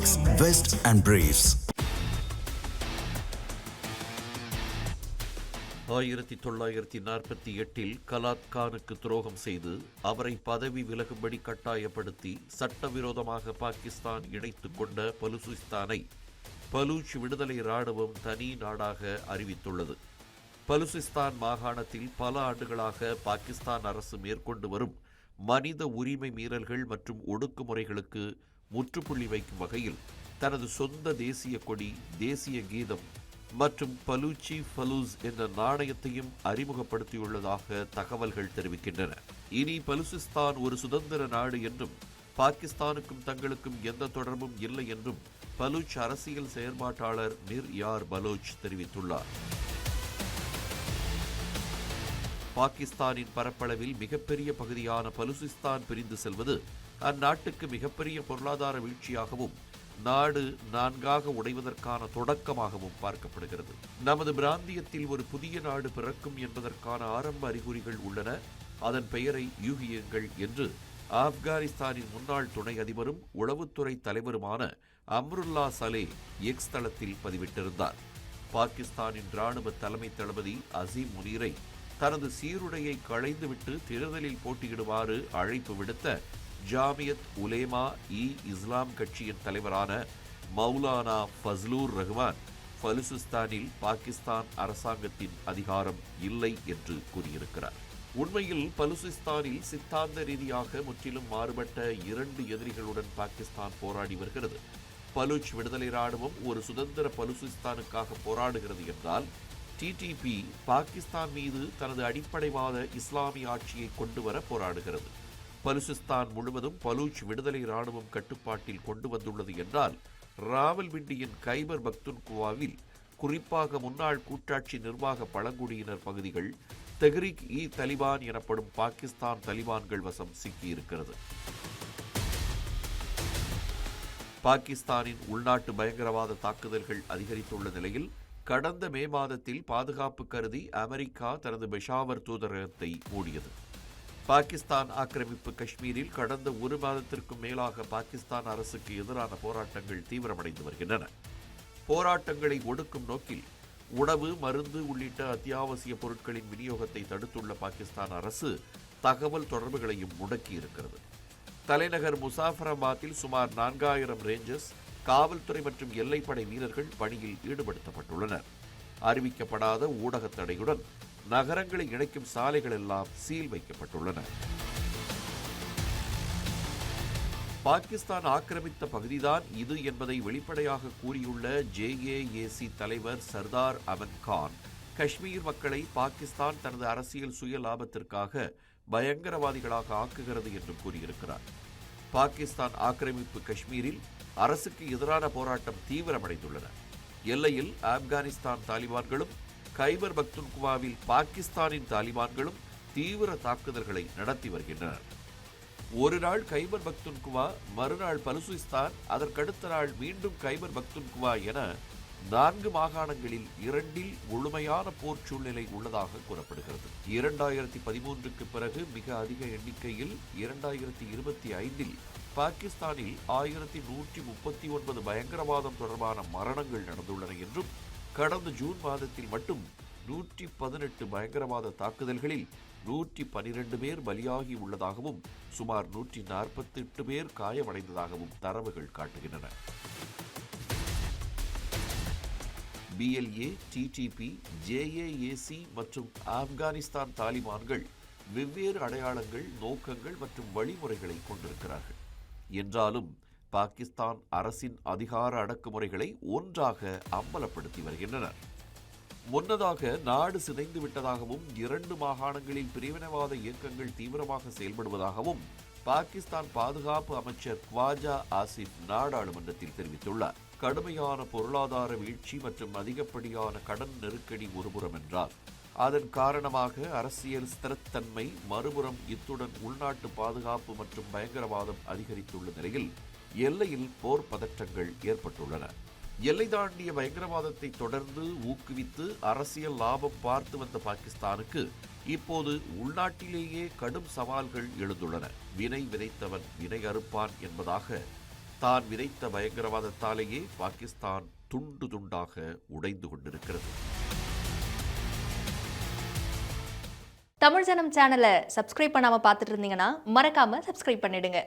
Basics, Vest and Briefs. 1948 கலாத் கானுக்கு துரோகம் செய்து அவரை பதவி விலகும்படி கட்டாயப்படுத்தி சட்டவிரோதமாக பாகிஸ்தான் இணைத்துக் கொண்ட பலூச்சிஸ்தானை பலூச் விடுதலை இராணுவம் தனி நாடாக அறிவித்துள்ளது. பலூச்சிஸ்தான் மாகாணத்தில் பல ஆண்டுகளாக பாகிஸ்தான் அரசு மேற்கொண்டு வரும் மனித உரிமை மீறல்கள் மற்றும் ஒடுக்குமுறைகளுக்கு முற்றுப்புள்ளி வைக்கும் வகையில் தனது சொந்த தேசிய கொடி, தேசிய கீதம் மற்றும் பலூச்சி ஃபலூஸ் என்ற நாணயத்தையும் அறிமுகப்படுத்தியுள்ளதாக தகவல்கள் தெரிவிக்கின்றன. இனி பலூச்சிஸ்தான் ஒரு சுதந்திர நாடு என்றும் பாகிஸ்தானுக்கும் தங்களுக்கும் எந்த தொடர்பும் இல்லை என்றும் பலூச் அரசியல் செயற்பாட்டாளர் மிர் யார் பலோச் தெரிவித்துள்ளார். பாகிஸ்தானின் பரப்பளவில் மிகப்பெரிய பகுதியான பலூச்சிஸ்தான் பிரிந்து செல்வது அந்நாட்டுக்கு மிகப்பெரிய பொருளாதார வீழ்ச்சியாகவும் நாடு நான்காக உடைவதற்கான தொடக்கமாகவும் பார்க்கப்படுகிறது. நமது பிராந்தியத்தில் ஒரு புதிய நாடு பிறக்கும் என்பதற்கான ஆரம்ப அறிகுறிகள் உள்ளன, அதன் பெயரை யூகியுங்கள் என்று ஆப்கானிஸ்தானின் முன்னாள் துணை அதிபரும் உளவுத்துறை தலைவருமான அம்ருல்லா சலே எக்ஸ் தளத்தில் பதிவிட்டிருந்தார். பாகிஸ்தானின் இராணுவ தலைமை தளபதி அசீம் முனீரை தனது சீருடையை களைந்துவிட்டு தேர்தலில் போட்டியிடுமாறு அழைப்பு விடுத்த ஜாமியத் உலேமா இஸ்லாம் கட்சியின் தலைவரான மௌலானா ஃபஸ்லூர் ரஹ்மான் பலூச்சிஸ்தானில் பாகிஸ்தான் அரசாங்கத்தின் அதிகாரம் இல்லை என்று கூறியிருக்கிறார். உண்மையில் பலூச்சிஸ்தானில் சித்தாந்த ரீதியாக முற்றிலும் மாறுபட்ட இரண்டு எதிரிகளுடன் பாகிஸ்தான் போராடி வருகிறது. பலூச் விடுதலை இராணுவம் ஒரு சுதந்திர பலூச்சிஸ்தானுக்காக போராடுகிறது என்றால், டிடிபி பாகிஸ்தான் மீது தனது அடிப்படைவாத இஸ்லாமிய ஆட்சியை கொண்டு வர போராடுகிறது. பலூச்சிஸ்தான் முழுவதும் பலூச் விடுதலை இராணுவம் கட்டுப்பாட்டில் கொண்டு வந்துள்ளது என்றால், ராவல்பிண்டியின் கைபர் பக்துன்குவாவில் குறிப்பாக முன்னாள் கூட்டாட்சி நிர்வாக பழங்குடியினர் பகுதிகள் தெஹ்ரீக் தலிபான் எனப்படும் பாகிஸ்தான் தலிபான்கள் வசம் சிக்கியிருக்கிறது. பாகிஸ்தானின் உள்நாட்டு பயங்கரவாத தாக்குதல்கள் அதிகரித்துள்ள நிலையில் கடந்த மே மாதத்தில் பாதுகாப்பு கருதி அமெரிக்கா தனது பெஷாவர் தூதரகத்தை மூடியது. பாகிஸ்தான் ஆக்கிரமிப்பு காஷ்மீரில் கடந்த ஒரு மாதத்திற்கும் மேலாக பாகிஸ்தான் அரசுக்கு எதிரான போராட்டங்கள் தீவிரமடைந்து வருகின்றன. போராட்டங்களை ஒடுக்கும் நோக்கில் உணவு, மருந்து உள்ளிட்ட அத்தியாவசிய பொருட்களின் விநியோகத்தை தடுத்துள்ள பாகிஸ்தான் அரசு தகவல் தொடர்புகளையும் முடக்கியிருக்கிறது. தலைநகர் முசாஃபராபாத்தில் சுமார் 4000 ரேஞ்சர்ஸ், காவல்துறை மற்றும் எல்லைப்படை வீரர்கள் பணியில் ஈடுபடுத்தப்பட்டுள்ளனர். அறிவிக்கப்படாத ஊடக தடையுடன் நகரங்களை இணைக்கும் சாலைகள் எல்லாம் சீல் வைக்கப்பட்டுள்ளன. பாகிஸ்தான் ஆக்கிரமித்த பகுதிதான் இது என்பதை வெளிப்படையாக கூறியுள்ள ஜேஏஏசி தலைவர் சர்தார் அமன் கான், காஷ்மீர் மக்களை பாகிஸ்தான் தனது அரசியல் சுய லாபத்திற்காக பயங்கரவாதிகளாக ஆக்குகிறது என்று கூறியிருக்கிறார். பாகிஸ்தான் ஆக்கிரமிப்பு காஷ்மீரில் அரசுக்கு எதிரான போராட்டம் தீவிரமடைந்துள்ளன. எல்லையில் ஆப்கானிஸ்தான் தாலிபான்களும் கைபர் பக்துன்குவாவில் பாகிஸ்தானின் தாலிபான்களும் தீவிர தாக்குதல்களை நடத்தி வருகின்றனர். ஒரு நாள் கைபர் பக்துன்குவா, மறுநாள் பலூச்சிஸ்தான், அதற்கடுத்த நாள் மீண்டும் கைபர் பக்துன்குவா என 4 மாகாணங்களில் 2 முழுமையான போர் சூழ்நிலை உள்ளதாக கூறப்படுகிறது. 2013க்கு பிறகு மிக அதிக எண்ணிக்கையில் 2025இல் பாகிஸ்தானில் 1139 பயங்கரவாதம் தொடர்பான மரணங்கள் நடந்துள்ளன என்றும், கடந்த ஜூன் மாதத்தில் மட்டும் 118 பயங்கரவாத தாக்குதல்களில் 112 பேர் பலியாகி உள்ளதாகவும் சுமார் 148 பேர் காயமடைந்ததாகவும் தரவுகள் காட்டுகின்றன. பிஎல்ஏ, டிடிபி, ஜேஏஏசி மற்றும் ஆப்கானிஸ்தான் தாலிபான்கள் வெவ்வேறு அடையாளங்கள், நோக்கங்கள் மற்றும் வழிமுறைகளை கொண்டிருக்கிறார்கள். என்றாலும் பாகிஸ்தான் அரசின் அதிகார அடக்குமுறைகளை ஒன்றாக அம்பலப்படுத்தி வருகின்றனர். முன்னதாக நாடு சிதைந்து விட்டதாகவும் 2 மாகாணங்களில் பிரிவினைவாத இயக்கங்கள் தீவிரமாக செயல்படுவதாகவும் பாகிஸ்தான் பாதுகாப்பு அமைச்சர் ख्वाजा ஆசிப் நாடாளுமன்றத்தில் தெரிவித்துள்ளார். கடுமையான பொருளாதார வீழ்ச்சி மற்றும் அதிகப்படியான கடன் நெருக்கடி ஒருபுறம் என்றால், அதன் காரணமாக அரசியல் ஸ்திரத்தன்மை மறுபுறம், இத்துடன் உள்நாட்டு பாதுகாப்பு மற்றும் பயங்கரவாதம் அதிகரித்துள்ள நிலையில் எல்லையில் போர் பதற்றங்கள் ஏற்பட்டுள்ளன. எல்லை தாண்டிய பயங்கரவாதத்தை தொடர்ந்து ஊக்குவித்து அரசியல் லாபம் பார்த்து வந்த பாகிஸ்தானுக்கு இப்போது உள்நாட்டிலேயே கடும் சவால்கள் எழுந்துள்ளன. வினை விதைத்தவன் வினை அறுப்பான் என்பதாக தான் விதைத்த பயங்கரவாதத்தாலேயே பாகிஸ்தான் துண்டு துண்டாக உடைந்து கொண்டிருக்கிறது. தமிழ் ஜனம் சேனலை சப்ஸ்கிரைப் பண்ணாம பார்த்துட்டு இருந்தீங்கன்னா மறக்காம சப்ஸ்கிரைப் பண்ணிடுங்க.